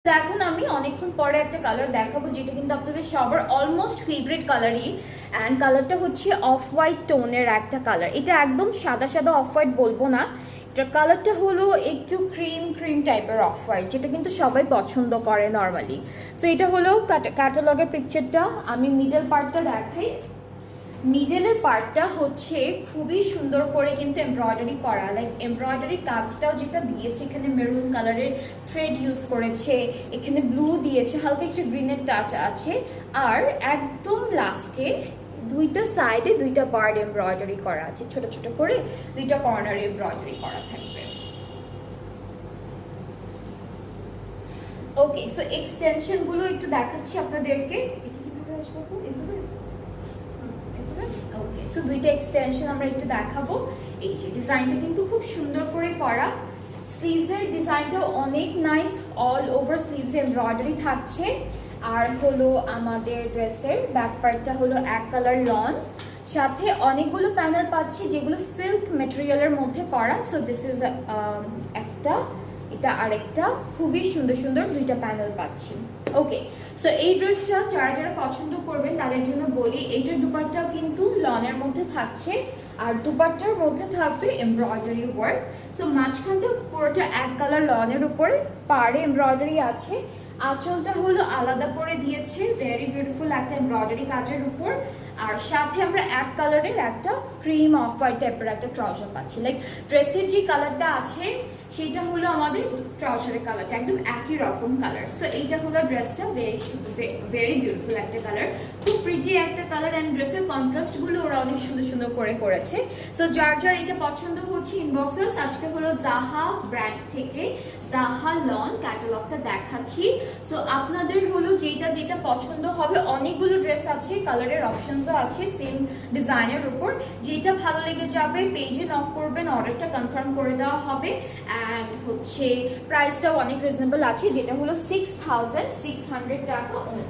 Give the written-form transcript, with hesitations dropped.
তো এখন আমি অনেকক্ষণ পরে একটা কালার দেখাবো যেটা কিন্তু আপনাদের সবার অলমোস্ট ফেভারিট কালারই, অ্যান্ড কালারটা হচ্ছে অফ হোয়াইট টোনের একটা কালার। এটা একদম সাদা সাদা অফ হোয়াইট বলবো না, এটা কালারটা হলো একটু ক্রিম ক্রিম টাইপের অফ হোয়াইট, যেটা কিন্তু সবাই পছন্দ করে নর্মালি। সো এটা হলো ক্যাটালগের পিকচারটা। আমি মিডল পার্টটা দেখাই। মিডলের পার্টটা হচ্ছে খুবই সুন্দর করে কিন্তু এমব্রয়ডারি করা, লাইক এমব্রয়ডারি কাজটাও যেটা দিয়েছে, এখানে মেরুন কালারের থ্রেড ইউজ করেছে, এখানে ব্লু দিয়েছে, হালকা একটু গ্রিনের টাচ আছে। আর একদম লাস্টে দুইটা সাইডে দুইটা বার্ড এমব্রয়ডারি করা আছে, ছোট ছোট করে দুইটা কর্নারে এমব্রয়ডারি করা থাকবে। ওকে, সো এক্সটেনশনগুলো একটু দেখাচ্ছি আপনাদেরকে। এটা কিভাবে আসবো? এভাবে। ওকে, সো দুইটা এক্সটেনশন আমরা একটু দেখাবো। এই যে ডিজাইনটা কিন্তু খুব সুন্দর করে করা, স্লিভসের ডিজাইনটাও অনেক নাইস, অল ওভার স্লিভসে এমব্রয়ডারি থাকছে। আর হলো আমাদের ড্রেসের ব্যাক পার্টটা হলো এক কালার লন, সাথে অনেকগুলো প্যানেল পাচ্ছি যেগুলো সিল্ক ম্যাটেরিয়ালের মধ্যে করা। সো দিস ইজ একটা, এটা আরেকটা, খুবই সুন্দর সুন্দর দুইটা প্যানেল পাচ্ছি। ওকে, সো এই ড্রেসটা যারা যারা পছন্দ করবেন তাদের জন্য বলি, এইটার দুপাট্টাও কিন্তু লনের মধ্যে থাকছে, আর দুপাট্টার মধ্যে থাকবে এমব্রয়ডারি ওয়ার্ক। সো মাঝখানটা পুরোটা এক কালার লনের উপরে, পাড়ে এমব্রয়ডারি আছে। আঁচলটা হলো আলাদা করে দিয়েছে, ভেরি বিউটিফুল একটা এমব্রয়ডারি কাজের উপর। আর সাথে আমরা এক কালারের একটা ক্রিম অফ হোয়াইট টাইপের একটা ট্রাউজার পাচ্ছি। লাইক ড্রেসের যে কালারটা আছে সেটা হলো আমাদের ট্রাউজারের কালারটা একদম একই রকম কালার। সো এইটা হলো ড্রেসটা, ভেরি বিউটিফুল একটা কালার, খুব প্রিটি একটা কালার, অ্যান্ড ড্রেসের কন্ট্রাস্টগুলো ওরা অনেক সুন্দর সুন্দর করে করেছে। সো যার যার এটা পছন্দ হচ্ছে ইনবক্সে। আজকে হলো জাহা ব্র্যান্ড থেকে জাহা লন ক্যাটালগটা দেখাচ্ছি। সো আপনাদের হলো যেটা যেটা পছন্দ হবে, অনেকগুলো ড্রেস আছে, কালারের অপশনসও আছে সেম ডিজাইনের উপর। যেটা ভালো লেগে যাবে পেজে নক করবেন, অর্ডারটা কনফার্ম করে দেওয়া হবে। অ্যান্ড হচ্ছে প্রাইসটাও অনেক রিজনেবল আছে, যেটা হলো 6600 টাকা অনলি।